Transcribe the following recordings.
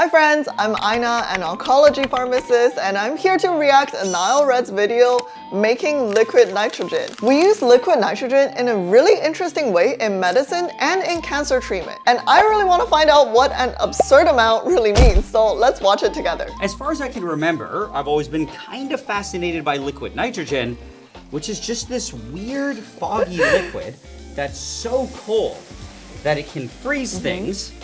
Hi friends, I'm Aina, an oncology pharmacist, and I'm here to react to NileRed's video, Making Liquid Nitrogen. We use liquid nitrogen in a really interesting way in medicine and in cancer treatment. And I really want to find out what an absurd amount really means, so let's watch it together. As far as I can remember, I've always been kind of fascinated by liquid nitrogen, which is just this weird, foggy liquid that's so cold that it can freeze things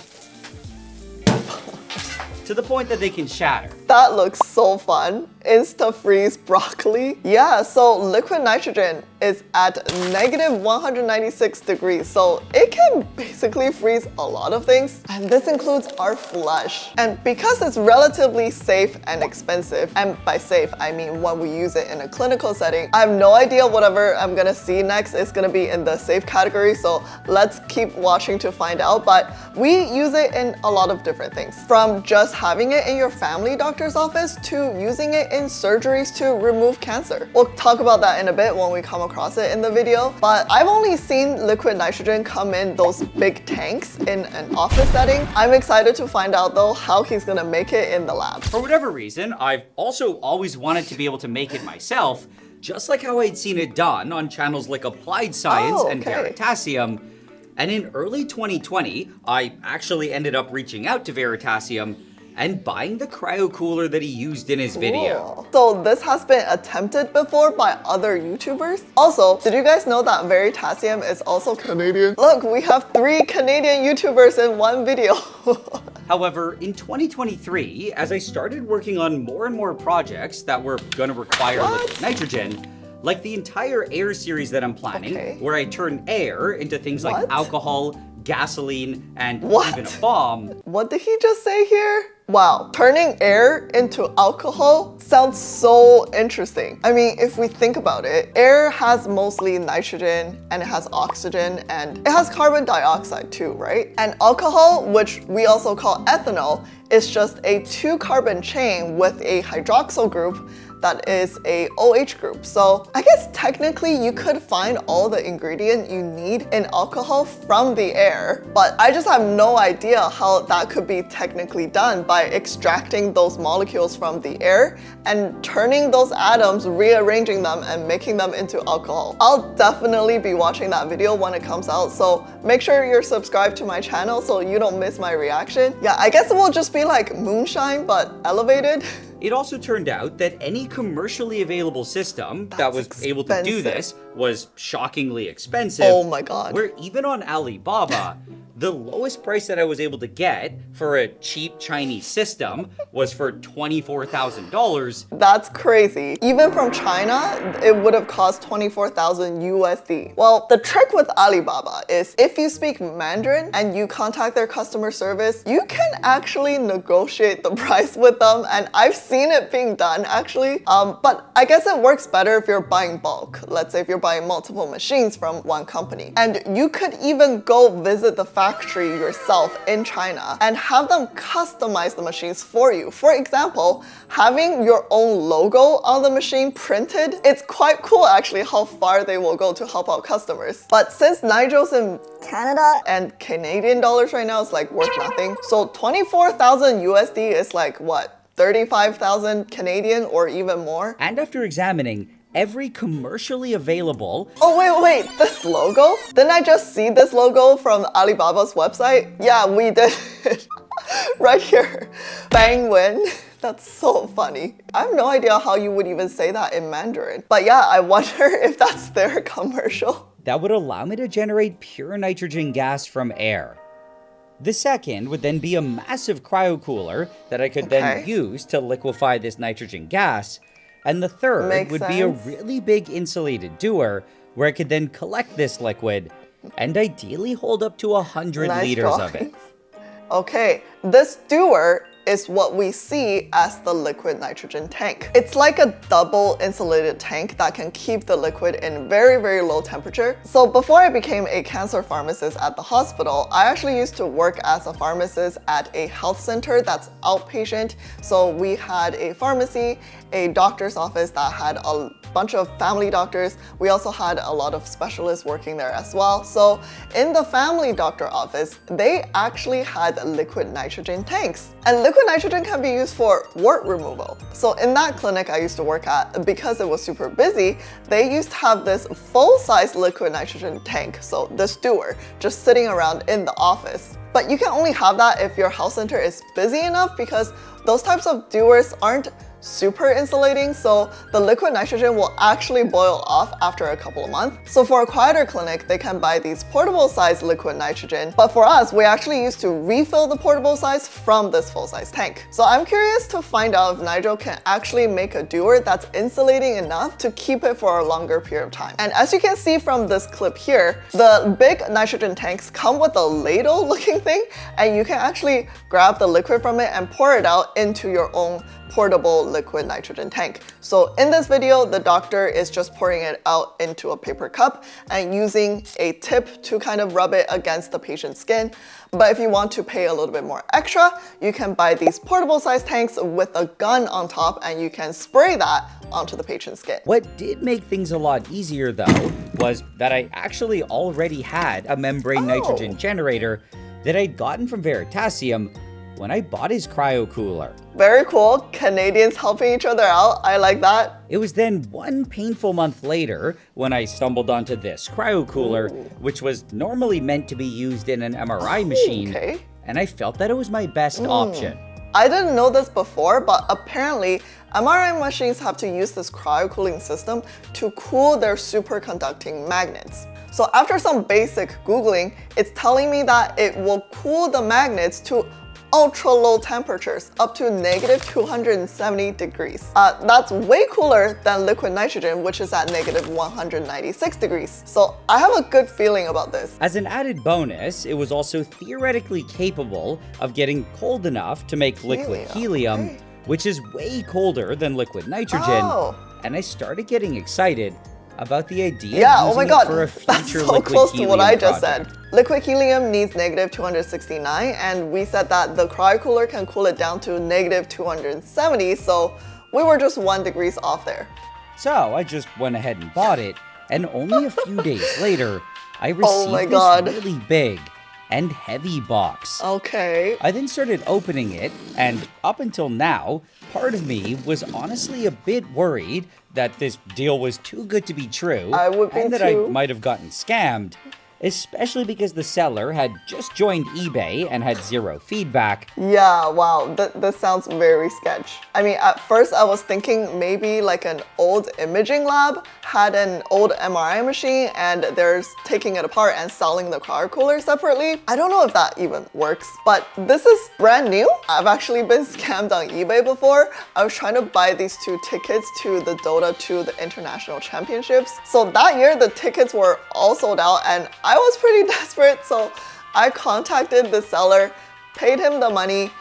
to the point that they can shatter. That looks so fun. Insta-freeze broccoli. Yeah, so liquid nitrogen is at -196 degrees, so it can basically freeze a lot of things, and this includes our flesh. And because it's relatively safe and expensive, and by safe, I mean when we use it in a clinical setting, I have no idea whatever I'm gonna see next is gonna be in the safe category, so let's keep watching to find out. But we use it in a lot of different things, from just having it in your family doctor's office to using it in surgeries to remove cancer. We'll talk about that in a bit when we come across it in the video, but I've only seen liquid nitrogen come in those big tanks in an office setting. I'm excited to find out though how he's gonna make it in the lab. For whatever reason, I've also always wanted to be able to make it myself, just like how I'd seen it done on channels like Applied Science and Veritasium. And in early 2020, I actually ended up reaching out to Veritasium and buying the cryocooler that he used in his video. So this has been attempted before by other YouTubers. Also, did you guys know that Veritasium is also Canadian? Look, we have 3 Canadian YouTubers in one video. However, in 2023, as I started working on more and more projects that were gonna require liquid nitrogen, like the entire air series that I'm planning, where I turn air into things like alcohol, gasoline, and even a bomb. What did he just say here? Wow, turning air into alcohol sounds so interesting. I mean, if we think about it, air has mostly nitrogen and it has oxygen and it has carbon dioxide too, right? And alcohol, which we also call ethanol, is just a 2-carbon chain with a hydroxyl group that is a OH group. So I guess technically you could find all the ingredient you need in alcohol from the air, but I just have no idea how that could be technically done by extracting those molecules from the air and turning those atoms, rearranging them and making them into alcohol. I'll definitely be watching that video when it comes out, so make sure you're subscribed to my channel so you don't miss my reaction. Yeah, I guess it will just be like moonshine but elevated. It also turned out that any commercially available system that was able to do this was shockingly expensive. Oh my god. Where even on Alibaba, the lowest price that I was able to get for a cheap Chinese system was for $24,000. That's crazy. Even from China, it would have cost 24,000 USD. Well, the trick with Alibaba is if you speak Mandarin and you contact their customer service, you can actually negotiate the price with them, and I've seen it being done actually. But I guess it works better if you're buying bulk. Let's say if you're buying multiple machines from one company. And you could even go visit the factory yourself in China and have them customize the machines for you. For example, having your own logo on the machine printed, it's quite cool actually how far they will go to help out customers. But since Nigel's in Canada and Canadian dollars right now is like worth nothing, so 24,000 USD is like what, 35,000 Canadian or even more? And after examining every commercially available... Oh, wait, this logo? Didn't I just see this logo from Alibaba's website? Yeah, we did. Right here. Bang Win. That's so funny. I have no idea how you would even say that in Mandarin. But yeah, I wonder if that's their commercial. That would allow me to generate pure nitrogen gas from air. The second would then be a massive cryocooler that I could then use to liquefy this nitrogen gas. And the third would be a really big insulated dewar where I could then collect this liquid and ideally hold up to 100 liters of it. Okay, this dewar is what we see as the liquid nitrogen tank. It's like a double insulated tank that can keep the liquid in very, very low temperature. So before I became a cancer pharmacist at the hospital, I actually used to work as a pharmacist at a health center that's outpatient. So we had a pharmacy, a doctor's office that had a bunch of family doctors. We also had a lot of specialists working there as well. So in the family doctor office, they actually had liquid nitrogen tanks. And liquid liquid nitrogen can be used for wart removal. So in that clinic I used to work at, because it was super busy, they used to have this full-size liquid nitrogen tank, so this dewar, just sitting around in the office. But you can only have that if your health center is busy enough, because those types of dewars aren't super insulating, so the liquid nitrogen will actually boil off after a couple of months. So for a quieter clinic, they can buy these portable size liquid nitrogen, but for us, we actually used to refill the portable size from this full-size tank. So I'm curious to find out if Nigel can actually make a dewar that's insulating enough to keep it for a longer period of time. And as you can see from this clip here, the big nitrogen tanks come with a ladle looking thing, and you can actually grab the liquid from it and pour it out into your own portable liquid nitrogen tank. So in this video, the doctor is just pouring it out into a paper cup and using a tip to kind of rub it against the patient's skin. But if you want to pay a little bit more extra, you can buy these portable size tanks with a gun on top, and you can spray that onto the patient's skin. What did make things a lot easier though was that I actually already had a membrane nitrogen generator that I'd gotten from Veritasium when I bought his cryocooler. Very cool. Canadians helping each other out. I like that. It was then one painful month later when I stumbled onto this cryocooler, which was normally meant to be used in an MRI machine, and I felt that it was my best option. I didn't know this before, but apparently MRI machines have to use this cryocooling system to cool their superconducting magnets. So after some basic Googling, it's telling me that it will cool the magnets to ultra low temperatures, up to negative 270 degrees. That's way cooler than liquid nitrogen, which is at negative 196 degrees. So I have a good feeling about this. As an added bonus, it was also theoretically capable of getting cold enough to make liquid helium, which is way colder than liquid nitrogen. And I started getting excited about the idea of using it for a future so liquid close to helium what I just project. said. Liquid helium needs negative 269, and we said that the cryocooler can cool it down to negative 270, so we were just 1 degree off there. So I just went ahead and bought it, and only a few days later, I received this really big and heavy box. Okay. I then started opening it, and up until now, part of me was honestly a bit worried that this deal was too good to be true, and that I might have gotten scammed, especially because the seller had just joined eBay and had zero feedback. Yeah, wow, that sounds very sketch. I mean, at first I was thinking maybe like an old imaging lab had an old MRI machine and they're taking it apart and selling the cryocooler separately. I don't know if that even works, but this is brand new. I've actually been scammed on eBay before. I was trying to buy these 2 tickets to the Dota 2, the International Championships. So that year the tickets were all sold out, and I was pretty desperate, so I contacted the seller, paid him the money,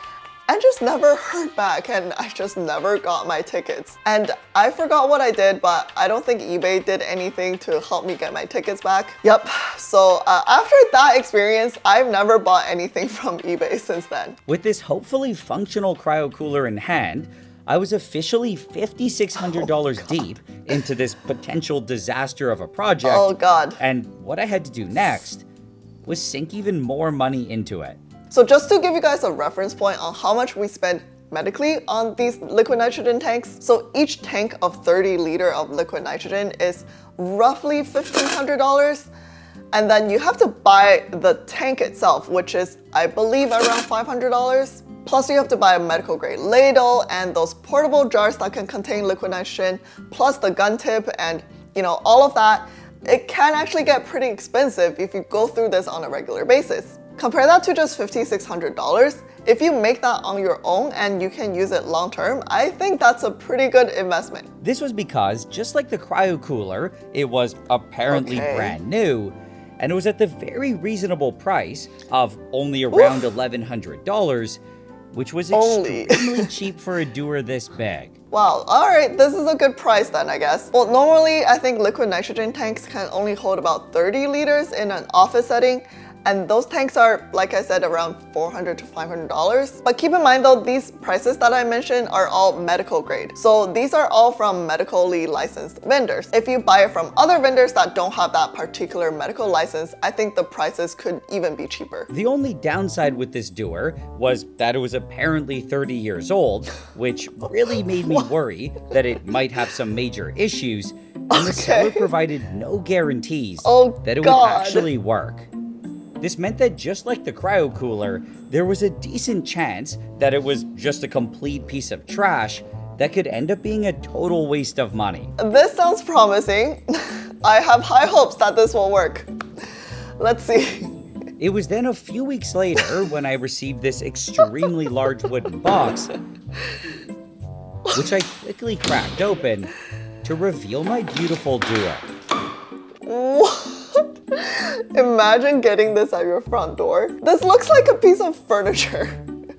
and just never heard back, and I just never got my tickets. And I forgot what I did, but I don't think eBay did anything to help me get my tickets back. Yep, so after that experience, I've never bought anything from eBay since then. With this hopefully functional cryocooler in hand, I was officially $5,600 deep into this potential disaster of a project. Oh God. And what I had to do next was sink even more money into it. So just to give you guys a reference point on how much we spend medically on these liquid nitrogen tanks, so each tank of 30 liter of liquid nitrogen is roughly $1,500. And then you have to buy the tank itself, which is, I believe, around $500. Plus you have to buy a medical grade ladle and those portable jars that can contain liquid nitrogen, plus the gun tip and all of that. It can actually get pretty expensive if you go through this on a regular basis. Compare that to just $5,600. If you make that on your own and you can use it long term, I think that's a pretty good investment. This was because, just like the cryocooler, it was apparently brand new, and it was at the very reasonable price of only around $1,100, which was extremely cheap for a dewar this big. Wow, all right, this is a good price then, I guess. Well, normally I think liquid nitrogen tanks can only hold about 30 liters in an office setting. And those tanks are, like I said, around $400 to $500. But keep in mind though, these prices that I mentioned are all medical grade. So these are all from medically licensed vendors. If you buy it from other vendors that don't have that particular medical license, I think the prices could even be cheaper. The only downside with this dewar was that it was apparently 30 years old, which really made me worry that it might have some major issues, and the seller provided no guarantees that it would actually work. This meant that just like the cryocooler, there was a decent chance that it was just a complete piece of trash that could end up being a total waste of money. This sounds promising. I have high hopes that this will work. Let's see. It was then a few weeks later when I received this extremely large wooden box, which I quickly cracked open to reveal my beautiful dewar. What? Imagine getting this at your front door. This looks like a piece of furniture.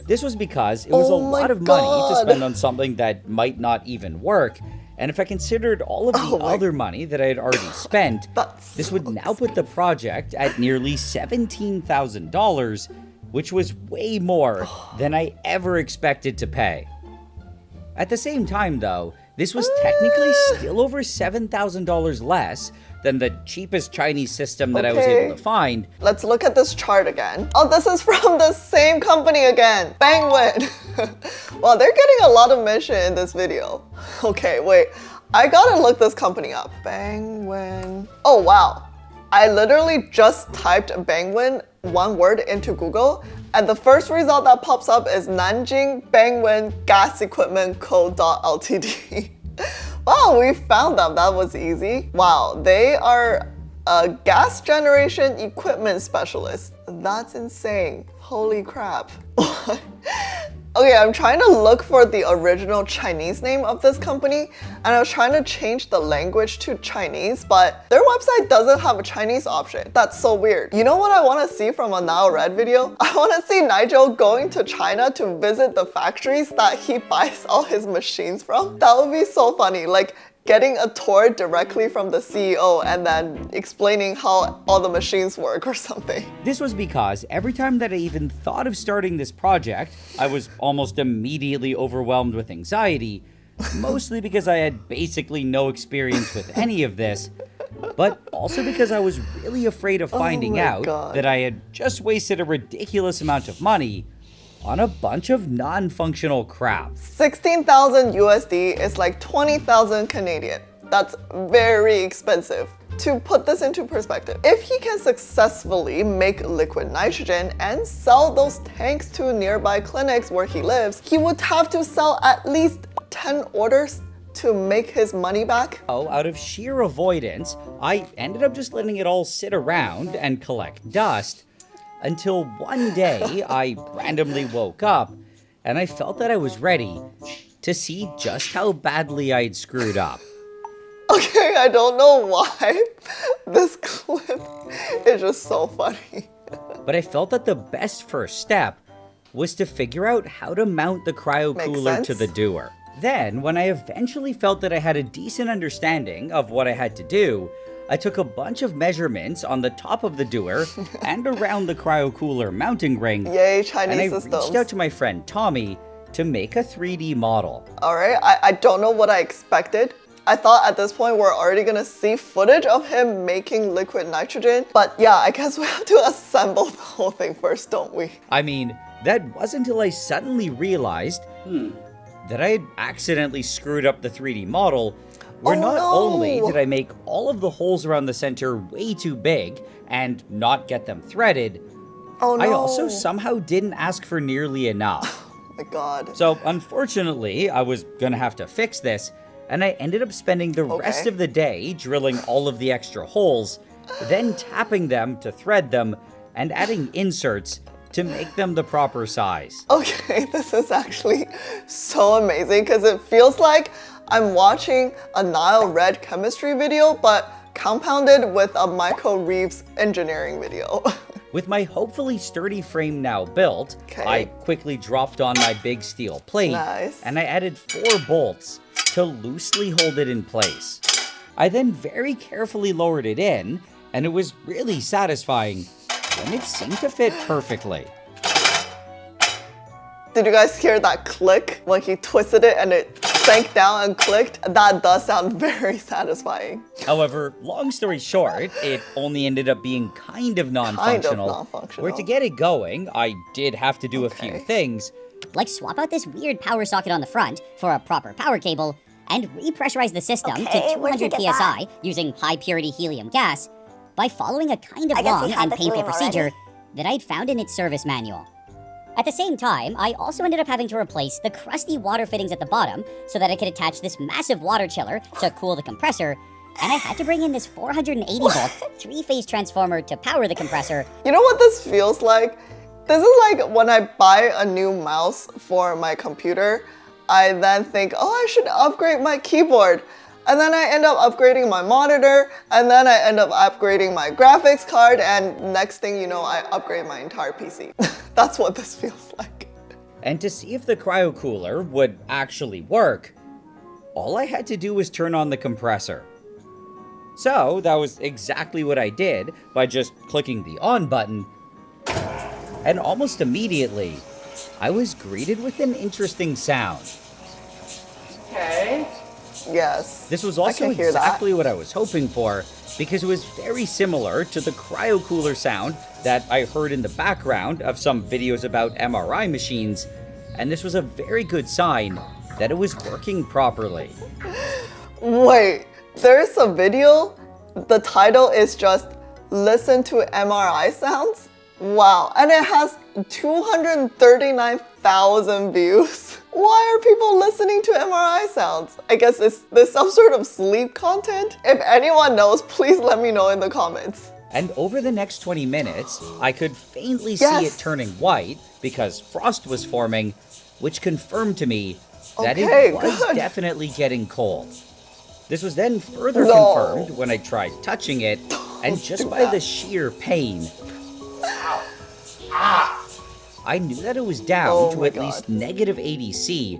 This was because it was a lot of money to spend on something that might not even work. And if I considered all of the other money that I had already spent, this would now put the project at nearly $17,000, which was way more than I ever expected to pay. At the same time though, this was technically still over $7,000 less than the cheapest Chinese system that I was able to find. Let's look at this chart again. Oh, this is from the same company again, Bangwen. Wow, they're getting a lot of mention in this video. Okay, wait, I gotta look this company up. Bangwen. Oh wow, I literally just typed Bangwen, one word, into Google, and the first result that pops up is Nanjing Bangwen Gas Equipment Co. Ltd. Wow, we found them. That was easy. Wow, they are a gas generation equipment specialist. That's insane. Holy crap. Okay, I'm trying to look for the original Chinese name of this company, and I was trying to change the language to Chinese, but their website doesn't have a Chinese option. That's so weird. You know what I want to see from a NileRed video? I want to see Nigel going to China to visit the factories that he buys all his machines from. That would be so funny. Like, getting a tour directly from the CEO and then explaining how all the machines work or something. This was because every time that I even thought of starting this project, I was almost immediately overwhelmed with anxiety, mostly because I had basically no experience with any of this, but also because I was really afraid of finding out that I had just wasted a ridiculous amount of money on a bunch of non-functional crap. 16,000 USD is like 20,000 Canadian. That's very expensive. To put this into perspective, if he can successfully make liquid nitrogen and sell those tanks to nearby clinics where he lives, he would have to sell at least 10 orders to make his money back. Oh, out of sheer avoidance, I ended up just letting it all sit around and collect dust, until one day I randomly woke up and I felt that I was ready to see just how badly I'd screwed up. Okay, I don't know why this clip is just so funny. But I felt that the best first step was to figure out how to mount the cryocooler to the dewar. Then, when I eventually felt that I had a decent understanding of what I had to do, I took a bunch of measurements on the top of the dewar and around the cryocooler mounting ring. Yay, Chinese systems. And I reached out to my friend Tommy to make a 3D model. All right, I don't know what I expected. I thought at this point we're already gonna see footage of him making liquid nitrogen. But yeah, I guess we have to assemble the whole thing first, don't we? I mean, that wasn't until I suddenly realized that I had accidentally screwed up the 3D model, where not only did I make all of the holes around the center way too big and not get them threaded, I also somehow didn't ask for nearly enough. Oh my god. So unfortunately, I was gonna have to fix this, and I ended up spending the rest of the day drilling all of the extra holes, then tapping them to thread them, and adding inserts to make them the proper size. Okay, this is actually so amazing because it feels like I'm watching a NileRed chemistry video, but compounded with a Michael Reeves engineering video. With my hopefully sturdy frame now built, I quickly dropped on my big steel plate, and I added 4 bolts to loosely hold it in place. I then very carefully lowered it in, and it was really satisfying and it seemed to fit perfectly. Did you guys hear that click when he twisted it and it sank down and clicked? That does sound very satisfying. However, long story short, it only ended up being kind of non-functional. Where to get it going, I did have to do a few things. Like swap out this weird power socket on the front for a proper power cable and repressurize the system to 200 psi using high-purity helium gas by following a kind of long and painful procedure that I'd found in its service manual. At the same time, I also ended up having to replace the crusty water fittings at the bottom so that I could attach this massive water chiller to cool the compressor, and I had to bring in this 480-volt three-phase transformer to power the compressor. You know what this feels like? This is like when I buy a new mouse for my computer, I then think, oh, I should upgrade my keyboard. And then I end up upgrading my monitor, and then I end up upgrading my graphics card, and next thing you know, I upgrade my entire PC. That's what this feels like. And to see if the cryocooler would actually work, all I had to do was turn on the compressor. So that was exactly what I did by just clicking the on button, and almost immediately, I was greeted with an interesting sound. Okay. Yes. This was also exactly what I was hoping for, because it was very similar to the cryocooler sound that I heard in the background of some videos about MRI machines, and this was a very good sign that it was working properly. Wait, there's a video? The title is just Listen to MRI Sounds? Wow, and it has 239,000 views. Why are people listening to MRI sounds? I guess is this some sort of sleep content? If anyone knows, please let me know in the comments. And over the next 20 minutes, I could faintly see it turning white because frost was forming, which confirmed to me that it was definitely getting cold. This was then further confirmed when I tried touching it, and just by the sheer pain, I knew that it was down to at least negative 80 C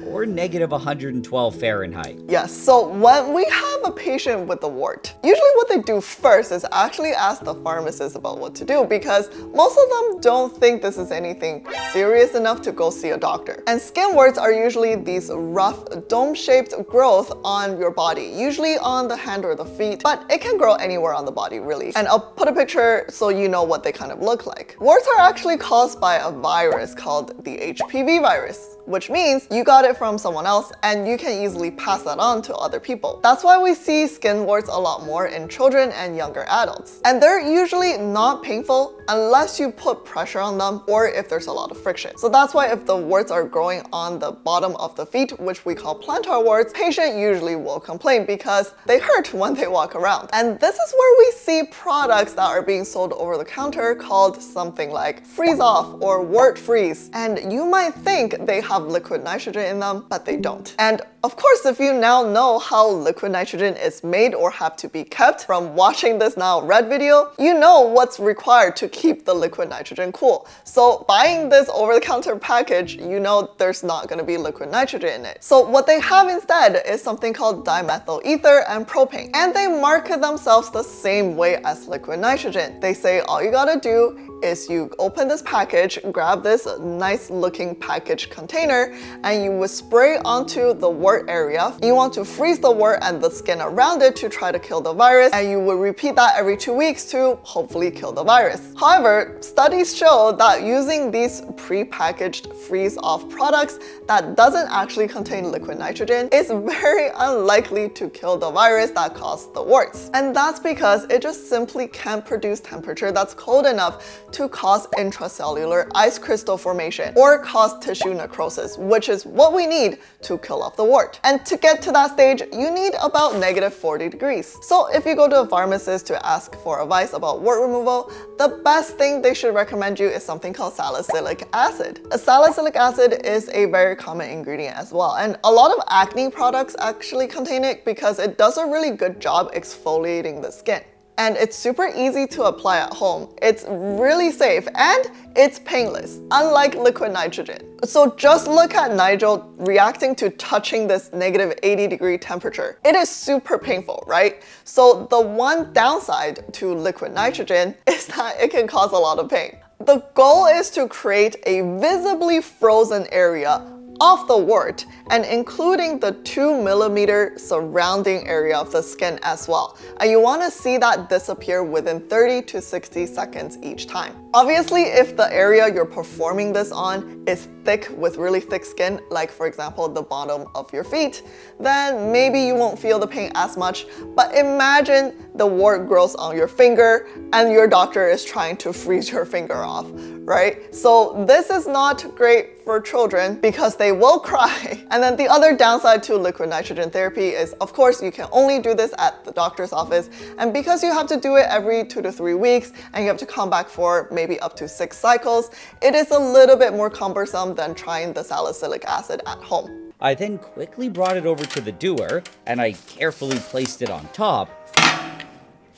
or negative 112 Fahrenheit. Yes, so when we have a patient with the wart, usually what they do first is actually ask the pharmacist about what to do, because most of them don't think this is anything serious enough to go see a doctor. And skin warts are usually these rough dome-shaped growth on your body, usually on the hand or the feet, but it can grow anywhere on the body really. And I'll put a picture so you know what they kind of look like. Warts are actually caused by a virus called the HPV virus, which means you got it from someone else and you can easily pass that on to other people. That's why we see skin warts a lot more in children and younger adults. And they're usually not painful unless you put pressure on them or if there's a lot of friction. So that's why if the warts are growing on the bottom of the feet, which we call plantar warts, patient usually will complain because they hurt when they walk around. And this is where we see products that are being sold over the counter called something like Freeze Off or Wart Freeze. And you might think they have liquid nitrogen in them, but they don't. And of course, if you now know how liquid nitrogen is made or have to be kept from watching this NileRed video, you know what's required to keep the liquid nitrogen cool. So buying this over-the-counter package, you know there's not going to be liquid nitrogen in it. So what they have instead is something called dimethyl ether and propane. And they market themselves the same way as liquid nitrogen. They say all you gotta do is you open this package, grab this nice looking package container, and you would spray onto the wart area. You want to freeze the wart and the skin around it to try to kill the virus, and you would repeat that every 2 weeks to hopefully kill the virus. However, studies show that using these pre-packaged freeze-off products that doesn't actually contain liquid nitrogen is very unlikely to kill the virus that caused the warts. And that's because it just simply can't produce temperature that's cold enough to cause intracellular ice crystal formation or cause tissue necrosis, which is what we need to kill off the wart. And to get to that stage, you need about negative 40 degrees. So if you go to a pharmacist to ask for advice about wart removal, the best thing they should recommend you is something called salicylic acid. Salicylic acid is a very common ingredient as well, and a lot of acne products actually contain it because it does a really good job exfoliating the skin. And it's super easy to apply at home. It's really safe and it's painless, unlike liquid nitrogen. So just look at Nigel reacting to touching this negative 80-degree temperature. It is super painful, right? So the one downside to liquid nitrogen is that it can cause a lot of pain. The goal is to create a visibly frozen area of the wart and including the 2mm surrounding area of the skin as well. And you want to see that disappear within 30 to 60 seconds each time. Obviously, if the area you're performing this on is thick with really thick skin, like for example the bottom of your feet, then maybe you won't feel the pain as much. But imagine the wart grows on your finger and your doctor is trying to freeze your finger off, right? So this is not great for children because they will cry. And then the other downside to liquid nitrogen therapy is, of course, you can only do this at the doctor's office. And because you have to do it every 2 to 3 weeks and you have to come back for maybe up to 6 cycles, it is a little bit more cumbersome than trying the salicylic acid at home. I then quickly brought it over to the dewar and I carefully placed it on top.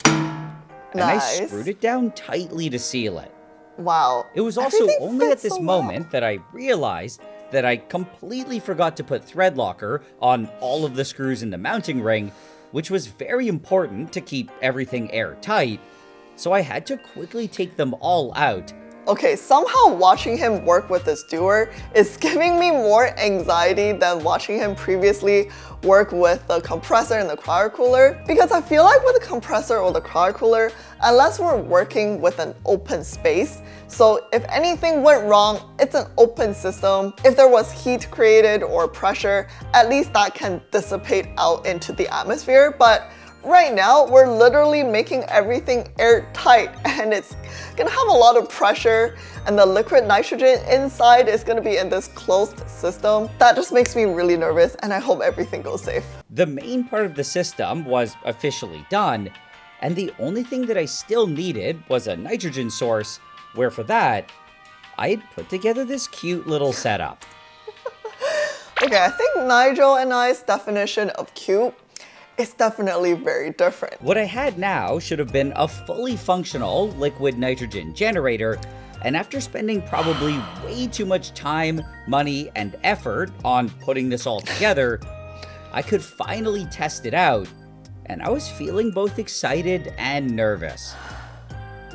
And I screwed it down tightly to seal it. Wow. It was also only at this moment that I realized that I completely forgot to put thread locker on all of the screws in the mounting ring, which was very important to keep everything airtight. So I had to quickly take them all out. Okay, somehow watching him work with this dewar is giving me more anxiety than watching him previously work with the compressor and the cryocooler, because I feel like with the compressor or the cryocooler, unless we're working with an open space, so if anything went wrong, it's an open system. If there was heat created or pressure, at least that can dissipate out into the atmosphere. But right now, we're literally making everything airtight and it's gonna have a lot of pressure and the liquid nitrogen inside is gonna be in this closed system. That just makes me really nervous and I hope everything goes safe. The main part of the system was officially done, and the only thing that I still needed was a nitrogen source, where for that, I had put together this cute little setup. Okay, I think Nigel and I's definition of cute is definitely very different. What I had now should have been a fully functional liquid nitrogen generator, and after spending probably way too much time, money, and effort on putting this all together, I could finally test it out, and I was feeling both excited and nervous.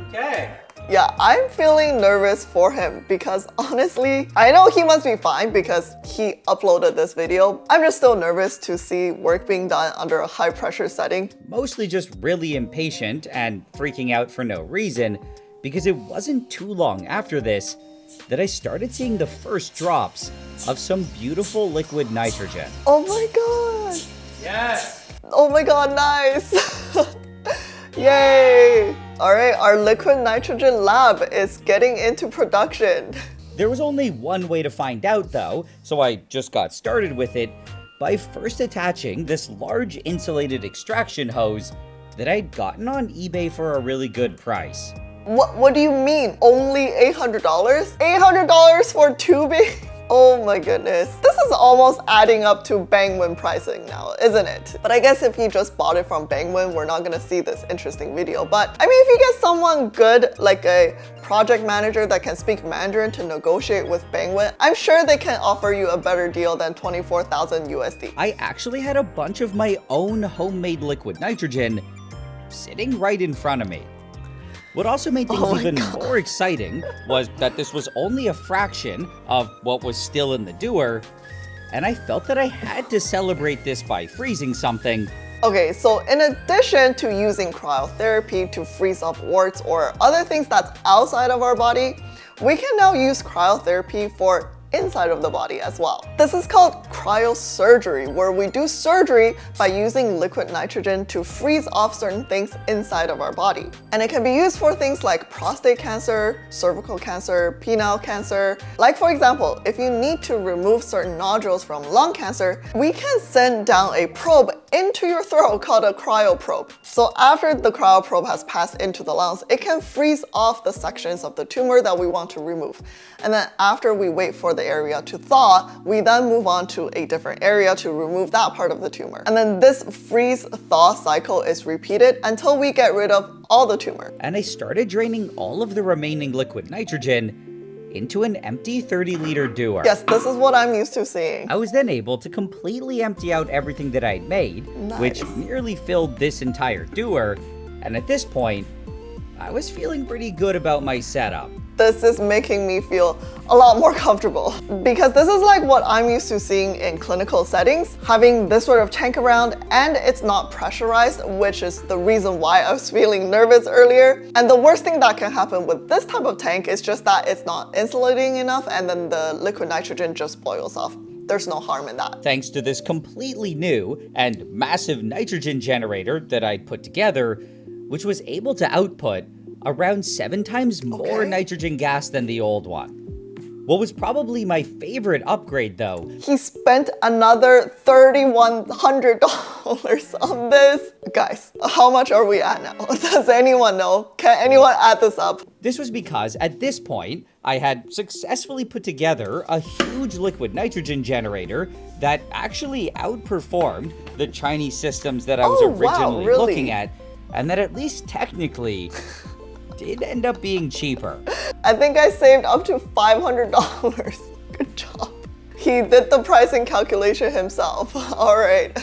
Okay. Yeah, I'm feeling nervous for him because honestly, I know he must be fine because he uploaded this video. I'm just still nervous to see work being done under a high pressure setting. Mostly just really impatient and freaking out for no reason, because it wasn't too long after this that I started seeing the first drops of some beautiful liquid nitrogen. Oh my god! Yes. Oh my god, nice! Yay! Alright, our liquid nitrogen lab is getting into production. There was only one way to find out though, so I just got started with it by first attaching this large insulated extraction hose that I'd gotten on eBay for a really good price. What do you mean? Only $800? $800 for tubing? Oh my goodness. This is almost adding up to Bangwin pricing now, isn't it? But I guess if you just bought it from Bangwin, we're not gonna see this interesting video. But I mean, if you get someone good, like a project manager that can speak Mandarin to negotiate with Bangwin, I'm sure they can offer you a better deal than 24,000 USD. I actually had a bunch of my own homemade liquid nitrogen sitting right in front of me. What also made things even more exciting was that this was only a fraction of what was still in the dewar, and I felt that I had to celebrate this by freezing something. Okay, so in addition to using cryotherapy to freeze up warts or other things that's outside of our body, we can now use cryotherapy for inside of the body as well. This is called cryosurgery, where we do surgery by using liquid nitrogen to freeze off certain things inside of our body. And it can be used for things like prostate cancer, cervical cancer, penile cancer. Like for example, if you need to remove certain nodules from lung cancer, we can send down a probe into your throat called a cryoprobe. So after the cryoprobe has passed into the lungs, it can freeze off the sections of the tumor that we want to remove. And then after we wait for the the area to thaw, we then move on to a different area to remove that part of the tumor. And then this freeze-thaw cycle is repeated until we get rid of all the tumor. And I started draining all of the remaining liquid nitrogen into an empty 30-liter dewar. Yes, this is what I'm used to seeing. I was then able to completely empty out everything that I'd made, which nearly filled this entire dewar, and at this point, I was feeling pretty good about my setup. This is making me feel a lot more comfortable because this is like what I'm used to seeing in clinical settings, having this sort of tank around and it's not pressurized, which is the reason why I was feeling nervous earlier. And the worst thing that can happen with this type of tank is just that it's not insulating enough and then the liquid nitrogen just boils off. There's no harm in that. Thanks to this completely new and massive nitrogen generator that I'd put together, which was able to output around 7 times more nitrogen gas than the old one. What was probably my favorite upgrade though, he spent another $3,100 on this. Guys, how much are we at now? Does anyone know? Can anyone add this up? this was because at this point, I had successfully put together a huge liquid nitrogen generator that actually outperformed the Chinese systems that I was originally looking at, and that at least technically did end up being cheaper. I think I saved up to $500. Good job. He did the pricing calculation himself. All right.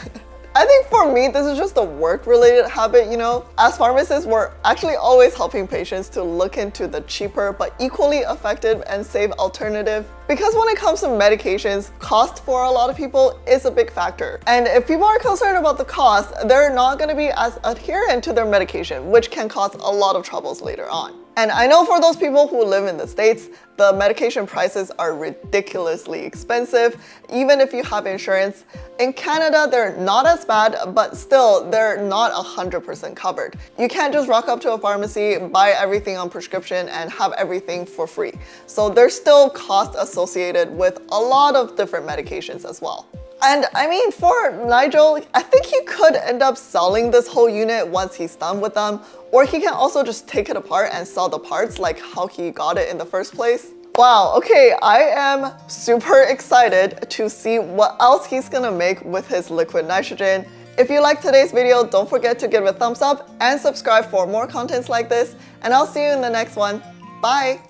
I think for me, this is just a work-related habit, you know? As pharmacists, we're actually always helping patients to look into the cheaper but equally effective and safe alternative. Because when it comes to medications, cost for a lot of people is a big factor. And if people are concerned about the cost, they're not gonna be as adherent to their medication, which can cause a lot of troubles later on. And I know for those people who live in the States, the medication prices are ridiculously expensive, even if you have insurance. In Canada, they're not as bad, but still, they're not 100% covered. You can't just rock up to a pharmacy, buy everything on prescription, and have everything for free. So there's still costs associated with a lot of different medications as well. And I mean, for Nigel, I think he could end up selling this whole unit once he's done with them, or he can also just take it apart and sell the parts like how he got it in the first place. Wow, okay, I am super excited to see what else he's gonna make with his liquid nitrogen. If you liked today's video, don't forget to give it a thumbs up and subscribe for more contents like this, and I'll see you in the next one. Bye!